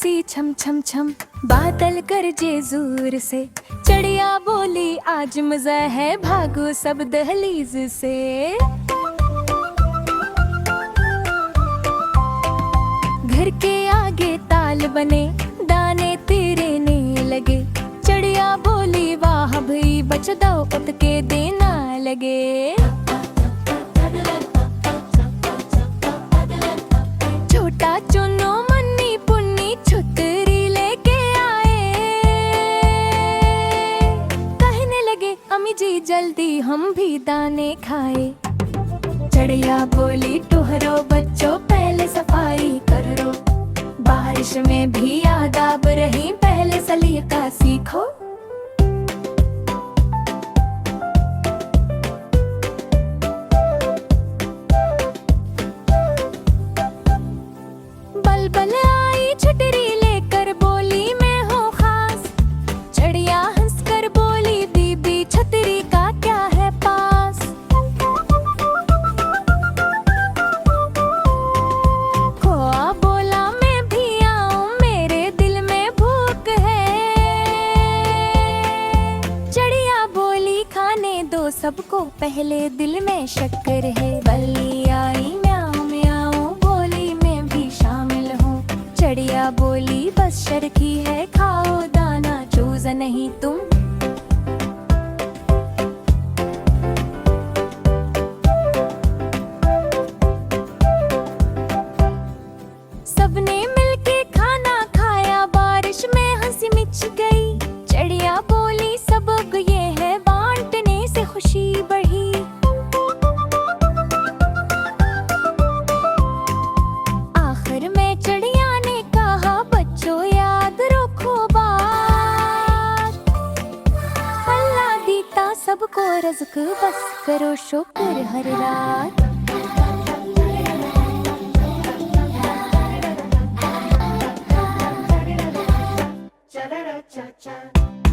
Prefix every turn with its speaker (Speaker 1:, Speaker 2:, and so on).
Speaker 1: सी छम छम छम, बादल गरजे जोर से, चिड़िया बोली आज मजा है, भागो सब दहलीज से। घर के आगे ताल बने, दाने तिरने लगे, चिड़िया बोली वाह भई बच दो उठ के देना लगे। छोटा चुन्नू मुन्नी पुन्नी छुतरी लेके आए, कहने लगे अम्मी जी जल्दी हम भी दाने खाए। चिड़िया बोली टुहरो बच्चों पहले सफाई करो, बारिश में भी आदाब रही पहले सलीका सीखो। बलबल आई छतरी लेकर बोली मैं हूँ खास, चिड़िया हंसकर बोली दीदी छतरी का क्या है पास। खोआ बोला मैं भी आऊं मेरे दिल में भूख है, चिड़िया बोली खाने दो सबको पहले दिल में शक्कर है। बल्ली आई म्याऊं म्याऊं बोली मैं भी शामिल हूँ, चिड़िया बोली बस शर्खी है खाओ दाना चूज नहीं तुम। सबने मिलके खाना खाया, बारिश में हंसी मिच गई, चिड़िया बोली सबक ये है बांटने से खुशी बढ़ी। आखिर में चिड़िया ने कहा बच्चों याद रखो बात, अल्लाह देता सबको रज़्क बस करो शुक्र हर रात। Cha-cha-cha-cha